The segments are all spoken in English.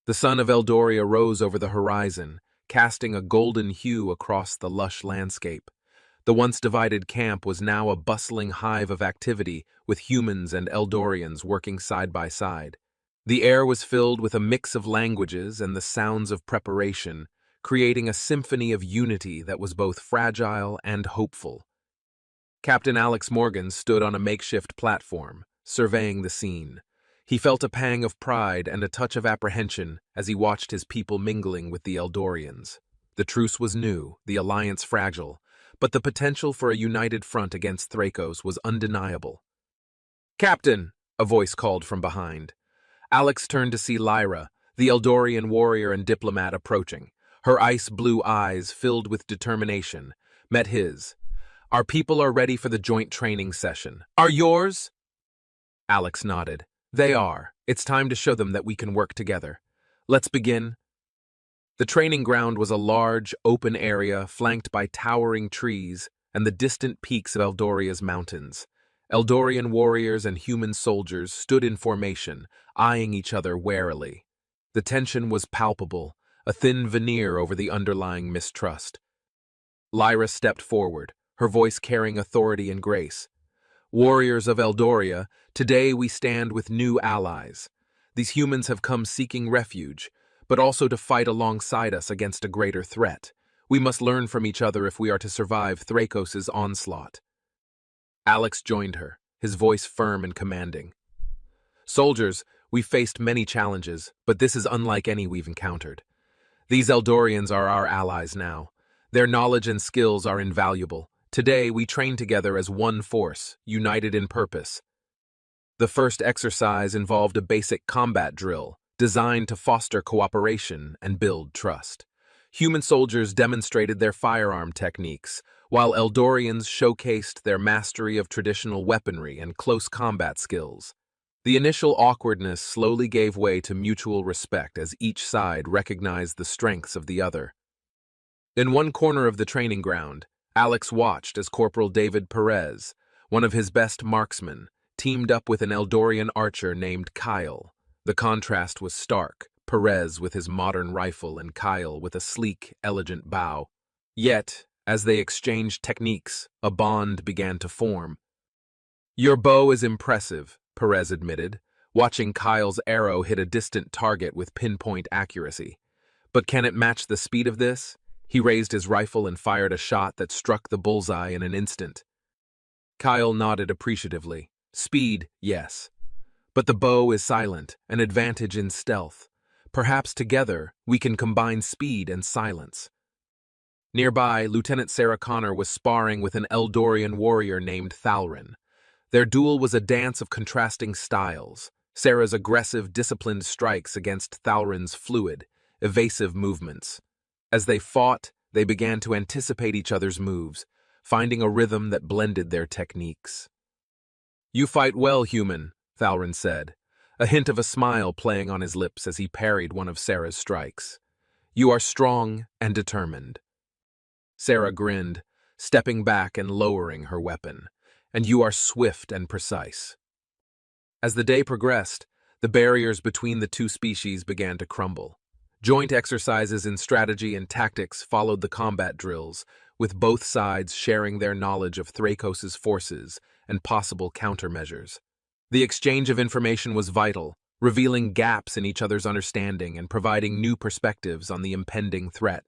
The sun of Eldoria rose over the horizon, casting a golden hue across the lush landscape. The once divided camp was now a bustling hive of activity, with humans and Eldorians working side by side. The air was filled with a mix of languages and the sounds of preparation, creating a symphony of unity that was both fragile and hopeful. Captain Alex Morgan stood on a makeshift platform, surveying the scene. He felt a pang of pride and a touch of apprehension as he watched his people mingling with the Eldorians. The truce was new, the alliance fragile, but the potential for a united front against Thrakos was undeniable. "Captain!" a voice called from behind. Alex turned to see Lyra, the Eldorian warrior and diplomat, approaching. Her ice-blue eyes, filled with determination, met his. "Our people are ready for the joint training session. Are yours?" Alex nodded. "They are. It's time to show them that we can work together. Let's begin." The training ground was a large, open area flanked by towering trees and the distant peaks of Eldoria's mountains. Eldorian warriors and human soldiers stood in formation, eyeing each other warily. The tension was palpable, a thin veneer over the underlying mistrust. Lyra stepped forward, her voice carrying authority and grace. "Warriors of Eldoria, today we stand with new allies. These humans have come seeking refuge, but also to fight alongside us against a greater threat. We must learn from each other if we are to survive Thrakos' onslaught." Alex joined her, his voice firm and commanding. "Soldiers, we've faced many challenges, but this is unlike any we've encountered. These Eldorians are our allies now. Their knowledge and skills are invaluable. Today, we train together as one force, united in purpose." The first exercise involved a basic combat drill, designed to foster cooperation and build trust. Human soldiers demonstrated their firearm techniques, while Eldorians showcased their mastery of traditional weaponry and close combat skills. The initial awkwardness slowly gave way to mutual respect as each side recognized the strengths of the other. In one corner of the training ground, Alex watched as Corporal David Perez, one of his best marksmen, teamed up with an Eldorian archer named Kyle. The contrast was stark, Perez with his modern rifle and Kyle with a sleek, elegant bow. Yet, as they exchanged techniques, a bond began to form. "Your bow is impressive," Perez admitted, watching Kyle's arrow hit a distant target with pinpoint accuracy. "But can it match the speed of this?" He raised his rifle and fired a shot that struck the bullseye in an instant. Kyle nodded appreciatively. "Speed, yes. But the bow is silent, an advantage in stealth. Perhaps together we can combine speed and silence." Nearby, Lieutenant Sarah Connor was sparring with an Eldorian warrior named Thalrin. Their duel was a dance of contrasting styles, Sarah's aggressive, disciplined strikes against Thalrin's fluid, evasive movements. As they fought, they began to anticipate each other's moves, finding a rhythm that blended their techniques. "You fight well, human," Thalrin said, a hint of a smile playing on his lips as he parried one of Sarah's strikes. "You are strong and determined." Sarah grinned, stepping back and lowering her weapon. "And you are swift and precise." As the day progressed, the barriers between the two species began to crumble. Joint exercises in strategy and tactics followed the combat drills, with both sides sharing their knowledge of Thrakos' forces and possible countermeasures. The exchange of information was vital, revealing gaps in each other's understanding and providing new perspectives on the impending threat.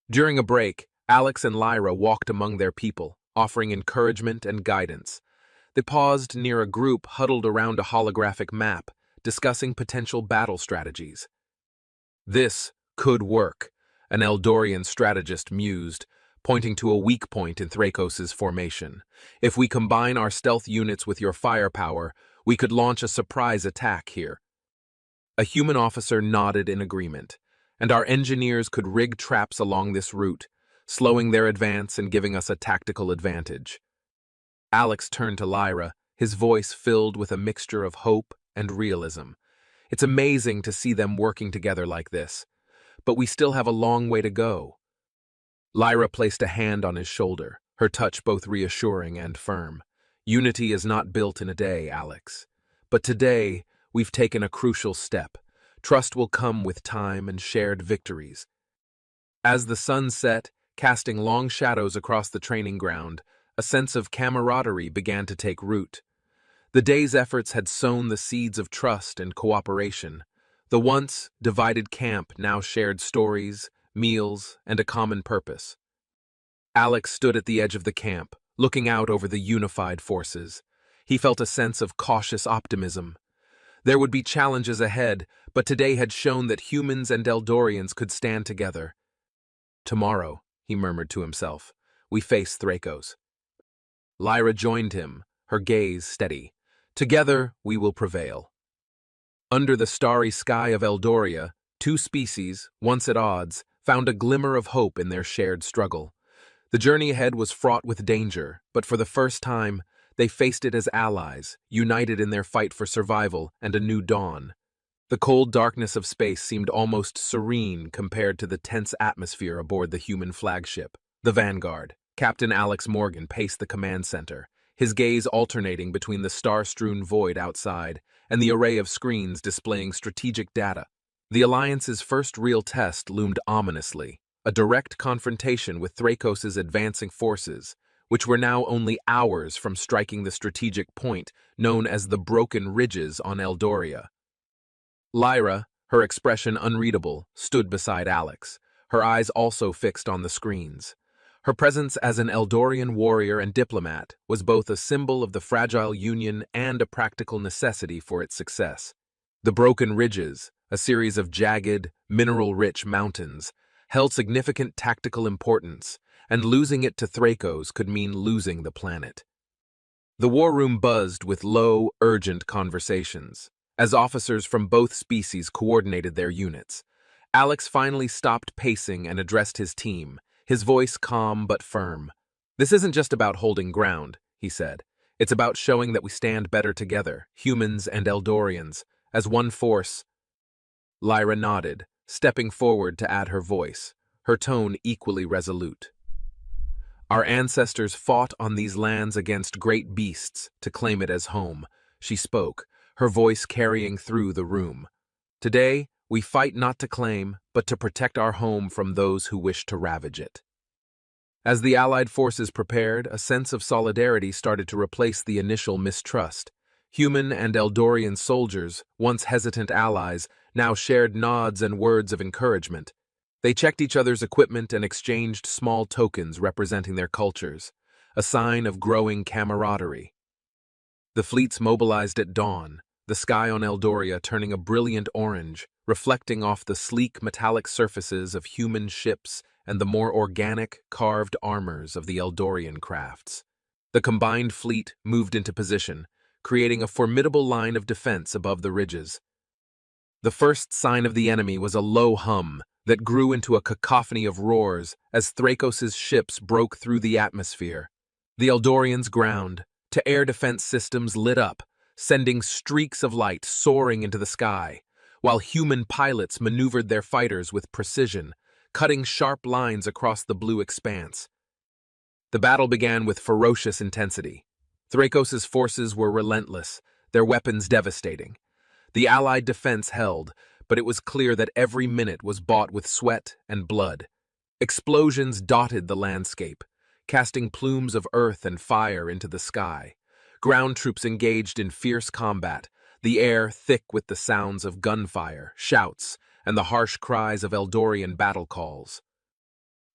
During a break, Alex and Lyra walked among their people, offering encouragement and guidance. They paused near a group huddled around a holographic map, discussing potential battle strategies. "This could work," an Eldorian strategist mused, pointing to a weak point in Thrakos' formation. "If we combine our stealth units with your firepower, we could launch a surprise attack here." A human officer nodded in agreement, and our engineers could rig traps along this route, slowing their advance and giving us a tactical advantage. Alex turned to Lyra, his voice filled with a mixture of hope and realism. "It's amazing to see them working together like this, but we still have a long way to go." Lyra placed a hand on his shoulder, her touch both reassuring and firm. "Unity is not built in a day, Alex. But today, we've taken a crucial step. Trust will come with time and shared victories. As the sun set, casting long shadows across the training ground, a sense of camaraderie began to take root. The day's efforts had sown the seeds of trust and cooperation. The once divided camp now shared stories, meals, and a common purpose. Alex stood at the edge of the camp, looking out over the unified forces. He felt a sense of cautious optimism. There would be challenges ahead, but today had shown that humans and Eldorians could stand together. Tomorrow, he murmured to himself, we face Thrakos. Lyra joined him, her gaze steady. Together, we will prevail. Under the starry sky of Eldoria, two species, once at odds, found a glimmer of hope in their shared struggle. The journey ahead was fraught with danger, but for the first time, they faced it as allies, united in their fight for survival and a new dawn. The cold darkness of space seemed almost serene compared to the tense atmosphere aboard the human flagship. The Vanguard. Captain Alex Morgan paced the command center, his gaze alternating between the star-strewn void outside and the array of screens displaying strategic data. The Alliance's first real test loomed ominously, a direct confrontation with Thrakos' advancing forces, which were now only hours from striking the strategic point known as the Broken Ridges on Eldoria. Lyra, her expression unreadable, stood beside Alex, her eyes also fixed on the screens. Her presence as an Eldorian warrior and diplomat was both a symbol of the fragile union and a practical necessity for its success. The Broken Ridges, a series of jagged, mineral-rich mountains, held significant tactical importance, and losing it to Thrakos could mean losing the planet. The war room buzzed with low, urgent conversations, as officers from both species coordinated their units. Alex finally stopped pacing and addressed his team, his voice calm but firm. "This isn't just about holding ground," he said. "It's about showing that we stand better together, humans and Eldorians, as one force." Lyra nodded, stepping forward to add her voice, her tone equally resolute. "Our ancestors fought on these lands against great beasts to claim it as home," she spoke, her voice carrying through the room. "Today, we fight not to claim, but to protect our home from those who wish to ravage it." As the Allied forces prepared, a sense of solidarity started to replace the initial mistrust. Human and Eldorian soldiers, once hesitant allies, now shared nods and words of encouragement. They checked each other's equipment and exchanged small tokens representing their cultures, a sign of growing camaraderie. The fleets mobilized at dawn, the sky on Eldoria turning a brilliant orange, reflecting off the sleek metallic surfaces of human ships and the more organic, carved armors of the Eldorian crafts. The combined fleet moved into position, creating a formidable line of defense above the ridges. The first sign of the enemy was a low hum that grew into a cacophony of roars as Thrakos' ships broke through the atmosphere. The Eldorians ground, to air defense systems lit up, sending streaks of light soaring into the sky, while human pilots maneuvered their fighters with precision, cutting sharp lines across the blue expanse. The battle began with ferocious intensity. Thrakos' forces were relentless, their weapons devastating. The Allied defense held, but it was clear that every minute was bought with sweat and blood. Explosions dotted the landscape, casting plumes of earth and fire into the sky. Ground troops engaged in fierce combat, the air thick with the sounds of gunfire, shouts, and the harsh cries of Eldorian battle calls.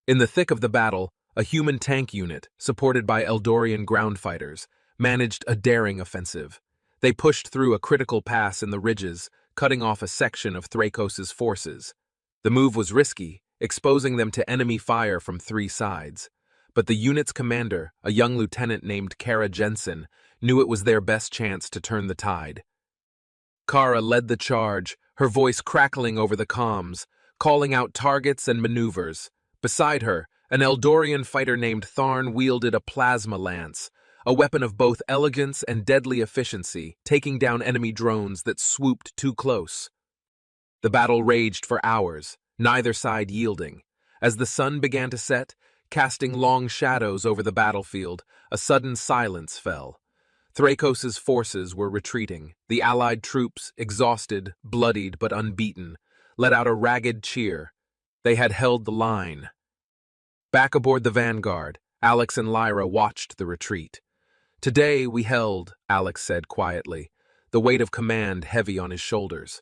In the thick of the battle, a human tank unit, supported by Eldorian ground fighters, managed a daring offensive. They pushed through a critical pass in the ridges, cutting off a section of Thrakos' forces. The move was risky, exposing them to enemy fire from three sides. But the unit's commander, a young lieutenant named Kara Jensen, knew it was their best chance to turn the tide. Kara led the charge, her voice crackling over the comms, calling out targets and maneuvers. Beside her, an Eldorian fighter named Tharn wielded a plasma lance, a weapon of both elegance and deadly efficiency, taking down enemy drones that swooped too close. The battle raged for hours, neither side yielding. As the sun began to set, casting long shadows over the battlefield, a sudden silence fell. Thrakos' forces were retreating. The Allied troops, exhausted, bloodied but unbeaten, let out a ragged cheer. They had held the line. Back aboard the Vanguard, Alex and Lyra watched the retreat. "Today we held," Alex said quietly, the weight of command heavy on his shoulders.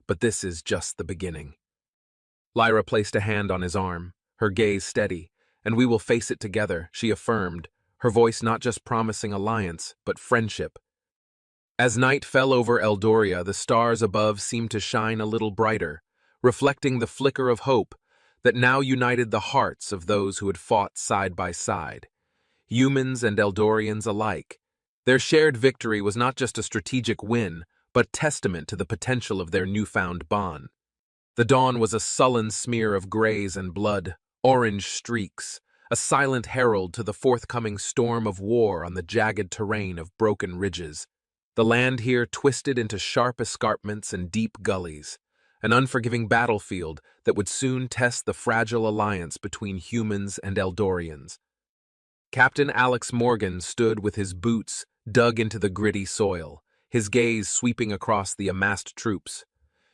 "But this is just the beginning." Lyra placed a hand on his arm, her gaze steady. "And we will face it together," she affirmed, her voice not just promising alliance, but friendship. As night fell over Eldoria, the stars above seemed to shine a little brighter, reflecting the flicker of hope that now united the hearts of those who had fought side by side, humans and Eldorians alike. Their shared victory was not just a strategic win, but testament to the potential of their newfound bond. The dawn was a sullen smear of grays and blood, orange streaks, a silent herald to the forthcoming storm of war on the jagged terrain of broken ridges. The land here twisted into sharp escarpments and deep gullies, an unforgiving battlefield that would soon test the fragile alliance between humans and Eldorians. Captain Alex Morgan stood with his boots dug into the gritty soil, his gaze sweeping across the amassed troops.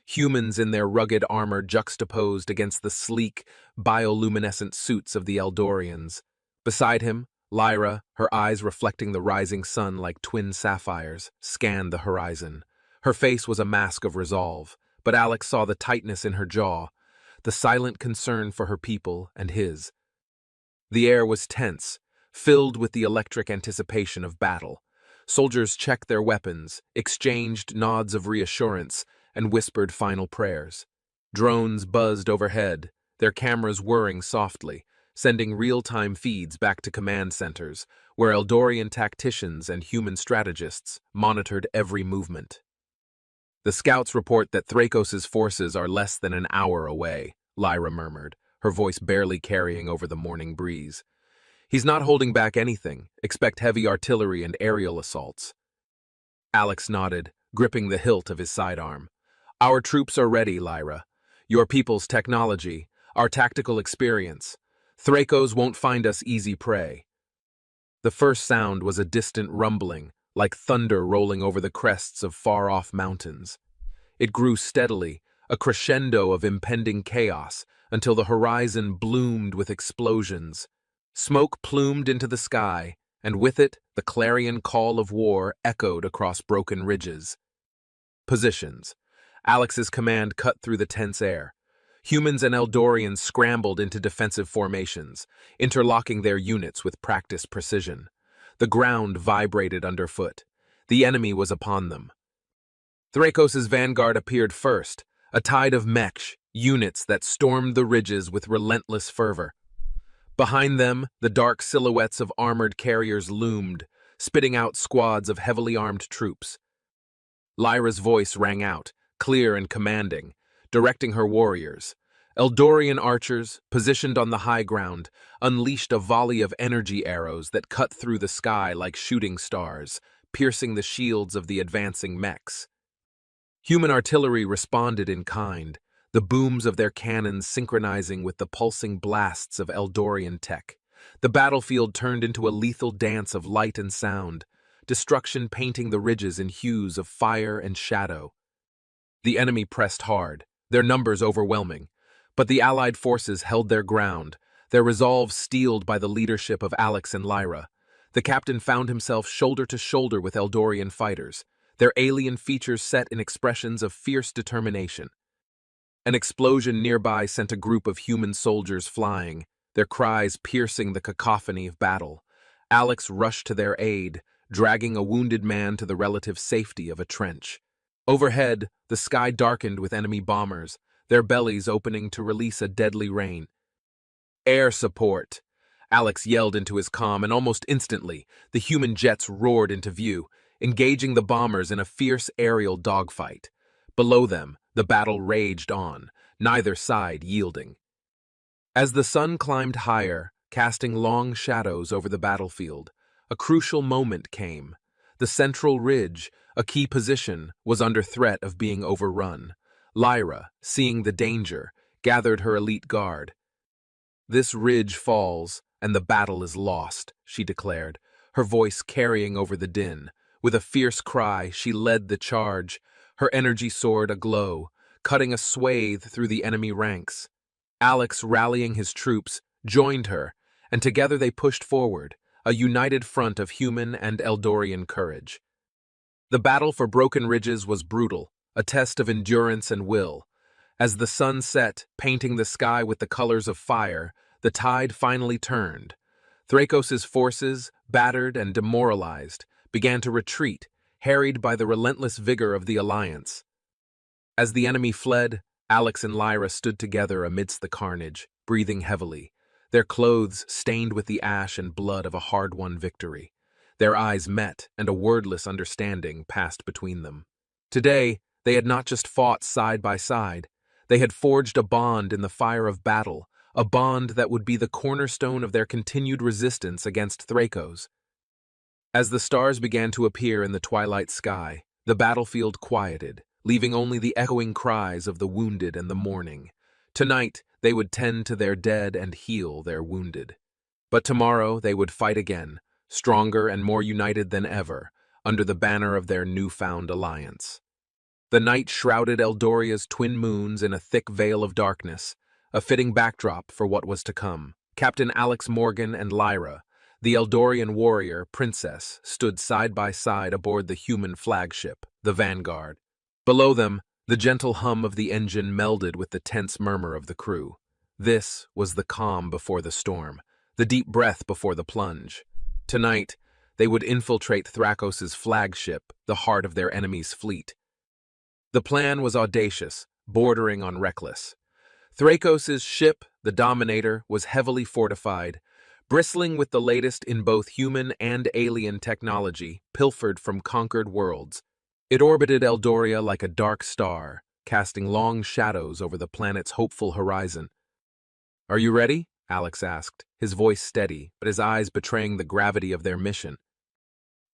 Humans in their rugged armor juxtaposed against the sleek, bioluminescent suits of the Eldorians. Beside him, Lyra, her eyes reflecting the rising sun like twin sapphires, scanned the horizon. Her face was a mask of resolve, but Alex saw the tightness in her jaw, the silent concern for her people and his. The air was tense, filled with the electric anticipation of battle. Soldiers checked their weapons, exchanged nods of reassurance, and whispered final prayers. Drones buzzed overhead, their cameras whirring softly, sending real-time feeds back to command centers, where Eldorian tacticians and human strategists monitored every movement. "The scouts report that Thrakos' forces are less than an hour away," Lyra murmured, her voice barely carrying over the morning breeze. "He's not holding back anything. Expect heavy artillery and aerial assaults." Alex nodded, gripping the hilt of his sidearm. "Our troops are ready, Lyra. Your people's technology, our tactical experience. Thrakos won't find us easy prey." The first sound was a distant rumbling, like thunder rolling over the crests of far-off mountains. It grew steadily, a crescendo of impending chaos, until the horizon bloomed with explosions. Smoke plumed into the sky, and with it, the clarion call of war echoed across broken ridges. Positions. Alex's command cut through the tense air. Humans and Eldorians scrambled into defensive formations, interlocking their units with practiced precision. The ground vibrated underfoot. The enemy was upon them. Thrakos' vanguard appeared first, a tide of mech units that stormed the ridges with relentless fervor. Behind them, the dark silhouettes of armored carriers loomed, spitting out squads of heavily armed troops. Lyra's voice rang out, clear and commanding, directing her warriors. Eldorian archers, positioned on the high ground, unleashed a volley of energy arrows that cut through the sky like shooting stars, piercing the shields of the advancing mechs. Human artillery responded in kind, the booms of their cannons synchronizing with the pulsing blasts of Eldorian tech. The battlefield turned into a lethal dance of light and sound, destruction painting the ridges in hues of fire and shadow. The enemy pressed hard, their numbers overwhelming, but the Allied forces held their ground, their resolve steeled by the leadership of Alex and Lyra. The captain found himself shoulder to shoulder with Eldorian fighters, their alien features set in expressions of fierce determination. An explosion nearby sent a group of human soldiers flying, their cries piercing the cacophony of battle. Alex rushed to their aid, dragging a wounded man to the relative safety of a trench. Overhead, the sky darkened with enemy bombers, their bellies opening to release a deadly rain. "Air support!" Alex yelled into his comm, and almost instantly, the human jets roared into view, engaging the bombers in a fierce aerial dogfight. Below them, the battle raged on, neither side yielding. As the sun climbed higher, casting long shadows over the battlefield, a crucial moment came. The central ridge, a key position, was under threat of being overrun. Lyra, seeing the danger, gathered her elite guard. "This ridge falls, and the battle is lost," she declared, her voice carrying over the din. With a fierce cry, she led the charge, her energy sword aglow, cutting a swathe through the enemy ranks. Alex, rallying his troops, joined her, and together they pushed forward, a united front of human and Eldorian courage. The battle for Broken Ridges was brutal, a test of endurance and will. As the sun set, painting the sky with the colors of fire, the tide finally turned. Thrakos' forces, battered and demoralized, began to retreat, harried by the relentless vigor of the Alliance. As the enemy fled, Alex and Lyra stood together amidst the carnage, breathing heavily, their clothes stained with the ash and blood of a hard-won victory. Their eyes met, and a wordless understanding passed between them. Today, they had not just fought side by side. They had forged a bond in the fire of battle, a bond that would be the cornerstone of their continued resistance against Thrakos. As the stars began to appear in the twilight sky, the battlefield quieted, leaving only the echoing cries of the wounded and the mourning. Tonight, they would tend to their dead and heal their wounded. But tomorrow they would fight again, stronger and more united than ever, under the banner of their newfound alliance. The night shrouded Eldoria's twin moons in a thick veil of darkness, a fitting backdrop for what was to come. Captain Alex Morgan and Lyra, the Eldorian warrior, princess, stood side by side aboard the human flagship, the Vanguard. Below them, the gentle hum of the engine melded with the tense murmur of the crew. This was the calm before the storm, the deep breath before the plunge. Tonight, they would infiltrate Thrakos' flagship, the heart of their enemy's fleet. The plan was audacious, bordering on reckless. Thrakos' ship, the Dominator, was heavily fortified, bristling with the latest in both human and alien technology, pilfered from conquered worlds. It orbited Eldoria like a dark star, casting long shadows over the planet's hopeful horizon. "Are you ready?" Alex asked, his voice steady, but his eyes betraying the gravity of their mission.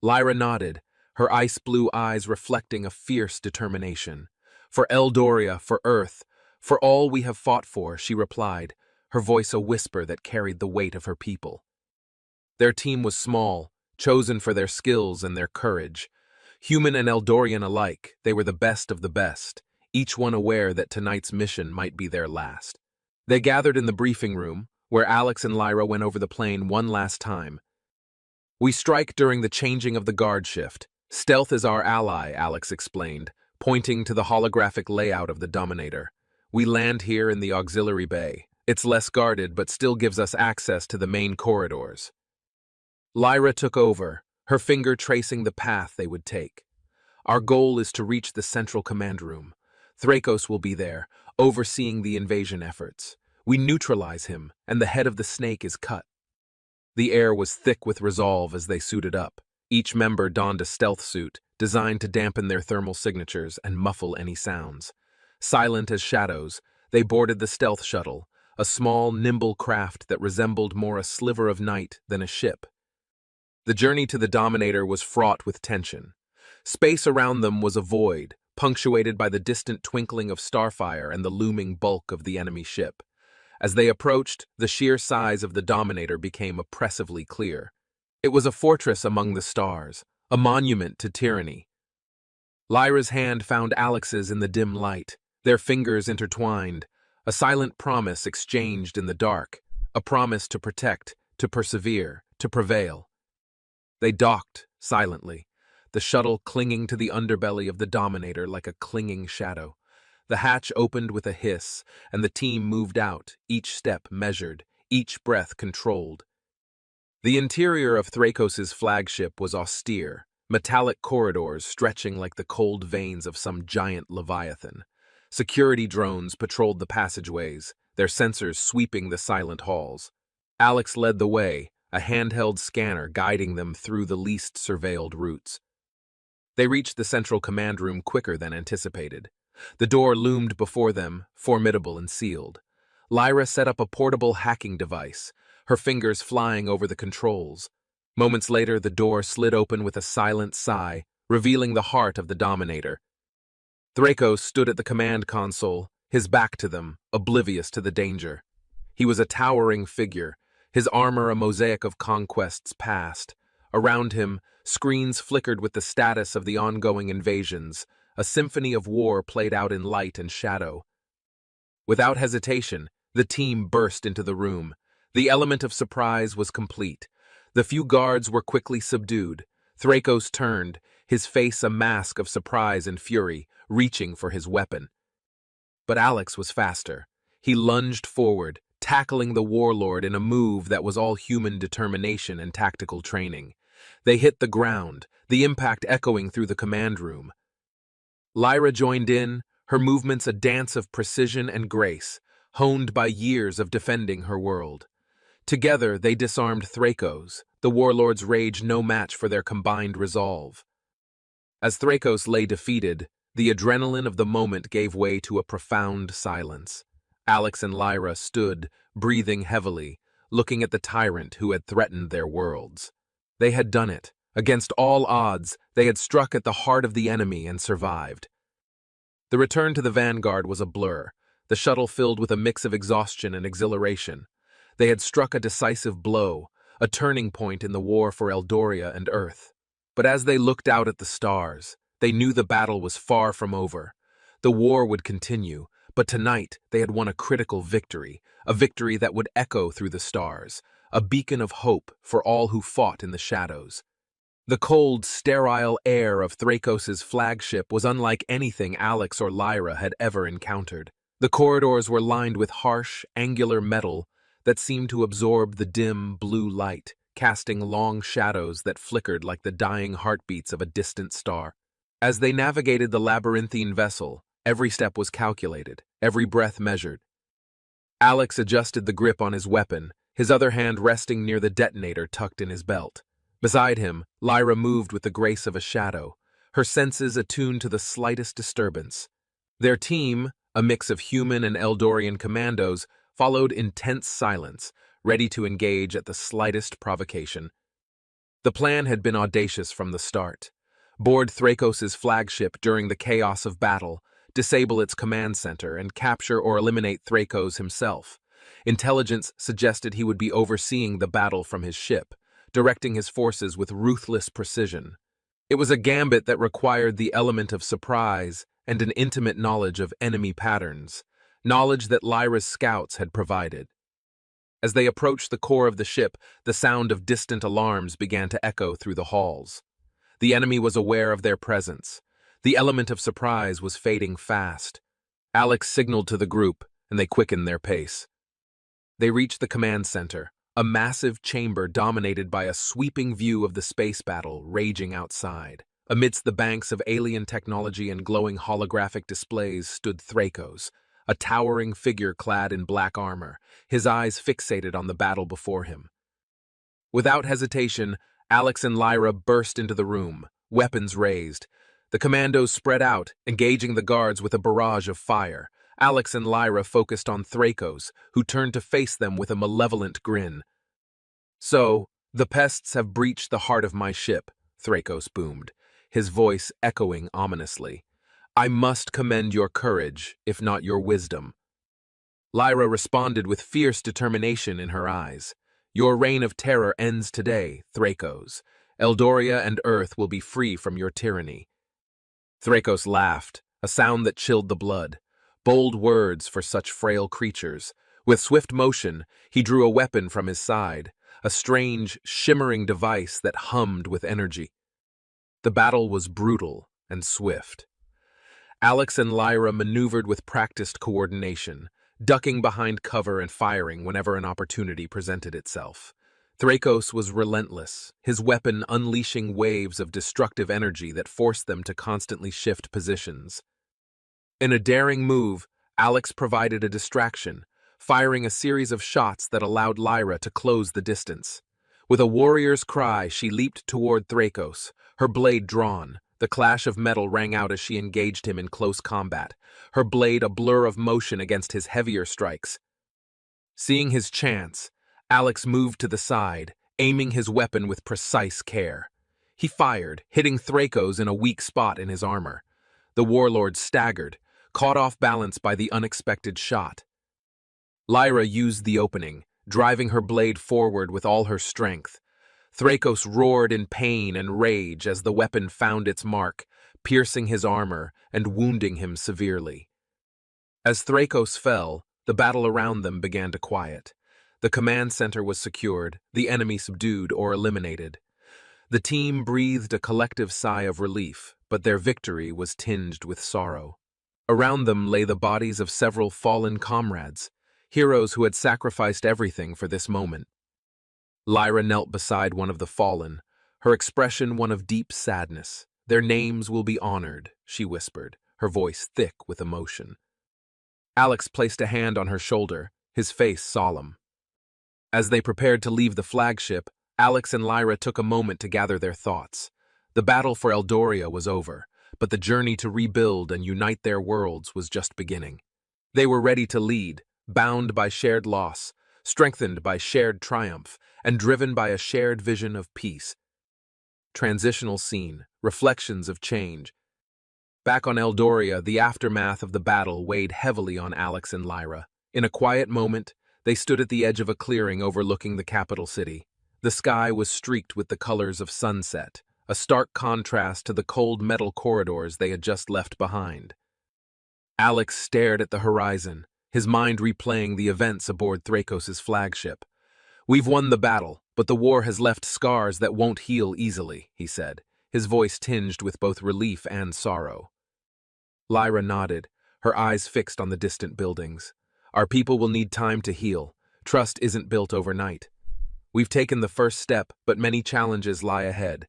Lyra nodded, her ice-blue eyes reflecting a fierce determination. "For Eldoria, for Earth, for all we have fought for," she replied, her voice a whisper that carried the weight of her people. Their team was small, chosen for their skills and their courage. Human and Eldorian alike, they were the best of the best, each one aware that tonight's mission might be their last. They gathered in the briefing room, where Alex and Lyra went over the plane one last time. "We strike during the changing of the guard shift. Stealth is our ally," Alex explained, pointing to the holographic layout of the Dominator. "We land here in the auxiliary bay. It's less guarded, but still gives us access to the main corridors." Lyra took over, her finger tracing the path they would take. "Our goal is to reach the central command room. Thrakos will be there, overseeing the invasion efforts. We neutralize him, and the head of the snake is cut." The air was thick with resolve as they suited up. Each member donned a stealth suit, designed to dampen their thermal signatures and muffle any sounds. Silent as shadows, they boarded the stealth shuttle, a small, nimble craft that resembled more a sliver of night than a ship. The journey to the Dominator was fraught with tension. Space around them was a void, punctuated by the distant twinkling of starfire and the looming bulk of the enemy ship. As they approached, the sheer size of the Dominator became oppressively clear. It was a fortress among the stars, a monument to tyranny. Lyra's hand found Alex's in the dim light, their fingers intertwined, a silent promise exchanged in the dark, a promise to protect, to persevere, to prevail. They docked, silently, the shuttle clinging to the underbelly of the Dominator like a clinging shadow. The hatch opened with a hiss, and the team moved out, each step measured, each breath controlled. The interior of Thrakos' flagship was austere, metallic corridors stretching like the cold veins of some giant leviathan. Security drones patrolled the passageways, their sensors sweeping the silent halls. Alex led the way, a handheld scanner guiding them through the least surveilled routes. They reached the central command room quicker than anticipated. The door loomed before them, formidable and sealed. Lyra set up a portable hacking device, her fingers flying over the controls. Moments later, the door slid open with a silent sigh, revealing the heart of the Dominator. Thrakos stood at the command console, his back to them, oblivious to the danger. He was a towering figure, his armor a mosaic of conquests past. Around him, Screens flickered with the status of the ongoing invasions. A symphony of war played out in light and shadow. Without hesitation, the team burst into the room. The element of surprise was complete. The few guards were quickly subdued. Thrakos turned, his face a mask of surprise and fury, reaching for his weapon. But Alex was faster. He lunged forward, tackling the warlord in a move that was all human determination and tactical training. They hit the ground, the impact echoing through the command room. Lyra joined in, her movements a dance of precision and grace, honed by years of defending her world. Together they disarmed Thrakos, the warlord's rage no match for their combined resolve. As Thrakos lay defeated, the adrenaline of the moment gave way to a profound silence. Alex and Lyra stood, breathing heavily, looking at the tyrant who had threatened their worlds. They had done it. Against all odds, they had struck at the heart of the enemy and survived. The return to the Vanguard was a blur, the shuttle filled with a mix of exhaustion and exhilaration. They had struck a decisive blow, a turning point in the war for Eldoria and Earth. But as they looked out at the stars, they knew the battle was far from over. The war would continue, but tonight they had won a critical victory, a victory that would echo through the stars, a beacon of hope for all who fought in the shadows. The cold, sterile air of Thrakos' flagship was unlike anything Alex or Lyra had ever encountered. The corridors were lined with harsh, angular metal that seemed to absorb the dim, blue light, casting long shadows that flickered like the dying heartbeats of a distant star. As they navigated the labyrinthine vessel, every step was calculated, every breath measured. Alex adjusted the grip on his weapon, his other hand resting near the detonator tucked in his belt. Beside him, Lyra moved with the grace of a shadow, her senses attuned to the slightest disturbance. Their team, a mix of human and Eldorian commandos, followed in tense silence, ready to engage at the slightest provocation. The plan had been audacious from the start. Board Thrakos' flagship during the chaos of battle, disable its command center, and capture or eliminate Thrakos himself. Intelligence suggested he would be overseeing the battle from his ship, directing his forces with ruthless precision. It was a gambit that required the element of surprise and an intimate knowledge of enemy patterns, knowledge that Lyra's scouts had provided. As they approached the core of the ship, the sound of distant alarms began to echo through the halls. The enemy was aware of their presence. The element of surprise was fading fast. Alex signaled to the group, and they quickened their pace. They reached the command center, a massive chamber dominated by a sweeping view of the space battle raging outside. Amidst the banks of alien technology and glowing holographic displays stood Thrakos, a towering figure clad in black armor, his eyes fixated on the battle before him. Without hesitation, Alex and Lyra burst into the room, weapons raised. The commandos spread out, engaging the guards with a barrage of fire. Alex and Lyra focused on Thrakos, who turned to face them with a malevolent grin. "So, the pests have breached the heart of my ship," Thrakos boomed, his voice echoing ominously. "I must commend your courage, if not your wisdom." Lyra responded with fierce determination in her eyes. "Your reign of terror ends today, Thrakos. Eldoria and Earth will be free from your tyranny." Thrakos laughed, a sound that chilled the blood. Bold words for such frail creatures. With swift motion, he drew a weapon from his side, a strange, shimmering device that hummed with energy. The battle was brutal and swift. Alex and Lyra maneuvered with practiced coordination, ducking behind cover and firing whenever an opportunity presented itself. Thrakos was relentless, his weapon unleashing waves of destructive energy that forced them to constantly shift positions. In a daring move, Alex provided a distraction, firing a series of shots that allowed Lyra to close the distance. With a warrior's cry, she leaped toward Thrakos, her blade drawn. The clash of metal rang out as she engaged him in close combat, her blade a blur of motion against his heavier strikes. Seeing his chance, Alex moved to the side, aiming his weapon with precise care. He fired, hitting Thrakos in a weak spot in his armor. The warlord staggered, caught off balance by the unexpected shot. Lyra used the opening, driving her blade forward with all her strength. Thrakos roared in pain and rage as the weapon found its mark, piercing his armor and wounding him severely. As Thrakos fell, the battle around them began to quiet. The command center was secured, the enemy subdued or eliminated. The team breathed a collective sigh of relief, but their victory was tinged with sorrow. Around them lay the bodies of several fallen comrades, heroes who had sacrificed everything for this moment. Lyra knelt beside one of the fallen, her expression one of deep sadness. "Their names will be honored," she whispered, her voice thick with emotion. Alex placed a hand on her shoulder, his face solemn. As they prepared to leave the flagship, Alex and Lyra took a moment to gather their thoughts. The battle for Eldoria was over, but the journey to rebuild and unite their worlds was just beginning. They were ready to lead, bound by shared loss, strengthened by shared triumph, and driven by a shared vision of peace. Transitional scene, reflections of change. Back on Eldoria, the aftermath of the battle weighed heavily on Alex and Lyra. In a quiet moment, they stood at the edge of a clearing overlooking the capital city. The sky was streaked with the colors of sunset, a stark contrast to the cold metal corridors they had just left behind. Alex stared at the horizon, his mind replaying the events aboard Thrakos' flagship. "We've won the battle, but the war has left scars that won't heal easily," he said, his voice tinged with both relief and sorrow. Lyra nodded, her eyes fixed on the distant buildings. "Our people will need time to heal. Trust isn't built overnight. We've taken the first step, but many challenges lie ahead."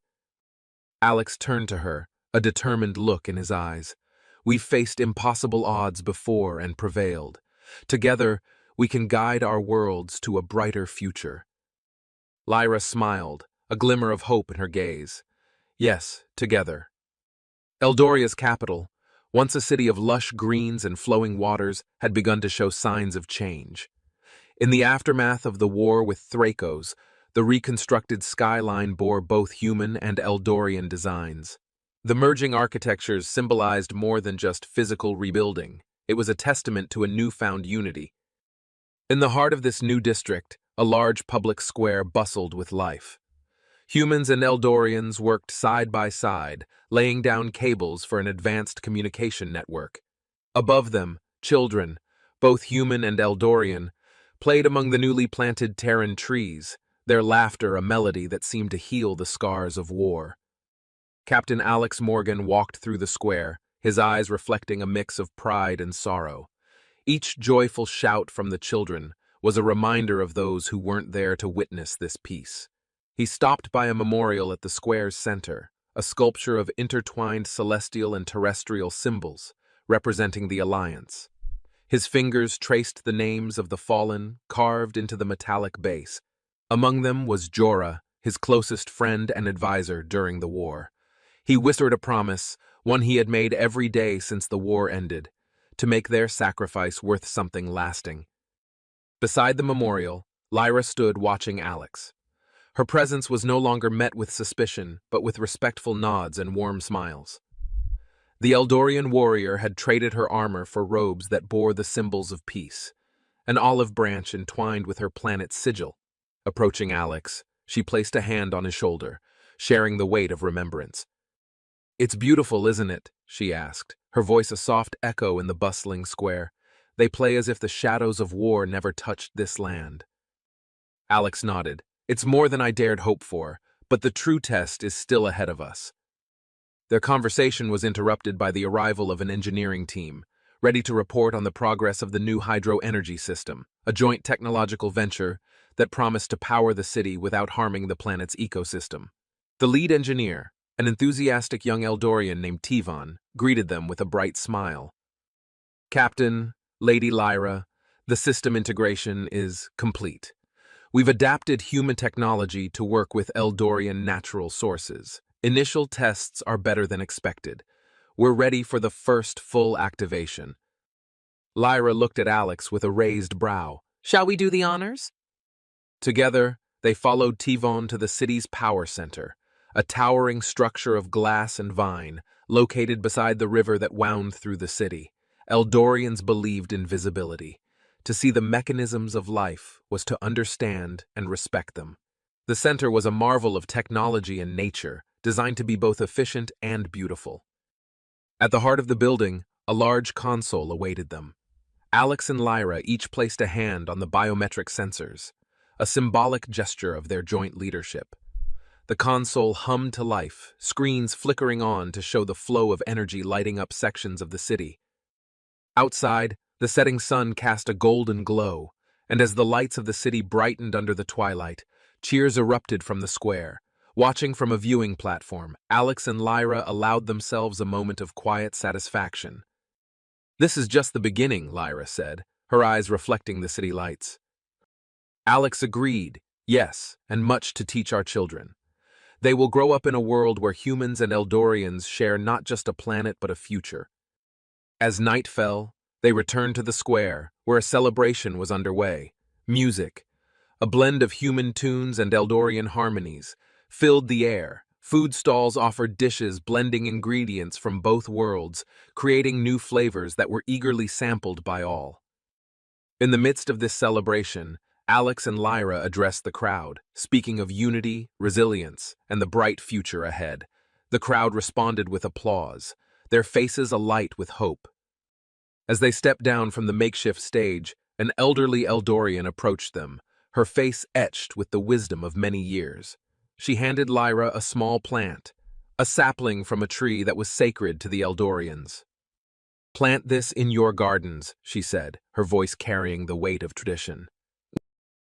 Alex turned to her, a determined look in his eyes. "We've faced impossible odds before and prevailed. Together, we can guide our worlds to a brighter future." Lyra smiled, a glimmer of hope in her gaze. "Yes, together." Eldoria's capital, once a city of lush greens and flowing waters, had begun to show signs of change. In the aftermath of the war with Thrakos, the reconstructed skyline bore both human and Eldorian designs. The merging architectures symbolized more than just physical rebuilding. It was a testament to a newfound unity. In the heart of this new district, a large public square bustled with life. Humans and Eldorians worked side by side, laying down cables for an advanced communication network. Above them, children, both human and Eldorian, played among the newly planted Terran trees, their laughter a melody that seemed to heal the scars of war. Captain Alex Morgan walked through the square, his eyes reflecting a mix of pride and sorrow. Each joyful shout from the children was a reminder of those who weren't there to witness this peace. He stopped by a memorial at the square's center, a sculpture of intertwined celestial and terrestrial symbols, representing the Alliance. His fingers traced the names of the fallen, carved into the metallic base. Among them was Jorah, his closest friend and advisor during the war. He whispered a promise, one he had made every day since the war ended, to make their sacrifice worth something lasting. Beside the memorial, Lyra stood watching Alex. Her presence was no longer met with suspicion, but with respectful nods and warm smiles. The Eldorian warrior had traded her armor for robes that bore the symbols of peace, an olive branch entwined with her planet's sigil. Approaching Alex, she placed a hand on his shoulder, sharing the weight of remembrance. "It's beautiful, isn't it?" she asked, her voice a soft echo in the bustling square. "They play as if the shadows of war never touched this land." Alex nodded. "It's more than I dared hope for, but the true test is still ahead of us." Their conversation was interrupted by the arrival of an engineering team, ready to report on the progress of the new hydro-energy system, a joint technological venture that promised to power the city without harming the planet's ecosystem. The lead engineer, an enthusiastic young Eldorian named Tivon, greeted them with a bright smile. "Captain, Lady Lyra, the system integration is complete. We've adapted human technology to work with Eldorian natural sources. Initial tests are better than expected. We're ready for the first full activation." Lyra looked at Alex with a raised brow. "Shall we do the honors?" Together, they followed Tivon to the city's power center, a towering structure of glass and vine, located beside the river that wound through the city. Eldorians believed in visibility. To see the mechanisms of life was to understand and respect them. The center was a marvel of technology and nature, designed to be both efficient and beautiful. At the heart of the building, a large console awaited them. Alex and Lyra each placed a hand on the biometric sensors, a symbolic gesture of their joint leadership. The console hummed to life, screens flickering on to show the flow of energy lighting up sections of the city. Outside, the setting sun cast a golden glow, and as the lights of the city brightened under the twilight, cheers erupted from the square. Watching from a viewing platform, Alex and Lyra allowed themselves a moment of quiet satisfaction. "This is just the beginning," Lyra said, her eyes reflecting the city lights. Alex agreed, "Yes, and much to teach our children. They will grow up in a world where humans and Eldorians share not just a planet but a future." As night fell, they returned to the square, where a celebration was underway. Music, a blend of human tunes and Eldorian harmonies, filled the air. Food stalls offered dishes blending ingredients from both worlds, creating new flavors that were eagerly sampled by all. In the midst of this celebration, Alex and Lyra addressed the crowd, speaking of unity, resilience, and the bright future ahead. The crowd responded with applause, their faces alight with hope. As they stepped down from the makeshift stage, an elderly Eldorian approached them, her face etched with the wisdom of many years. She handed Lyra a small plant, a sapling from a tree that was sacred to the Eldorians. "Plant this in your gardens," she said, her voice carrying the weight of tradition.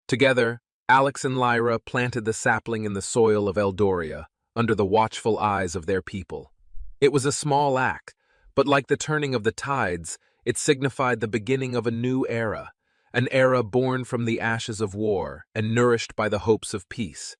Together, Alex and Lyra planted the sapling in the soil of Eldoria, under the watchful eyes of their people. It was a small act, but like the turning of the tides, it signified the beginning of a new era, an era born from the ashes of war and nourished by the hopes of peace.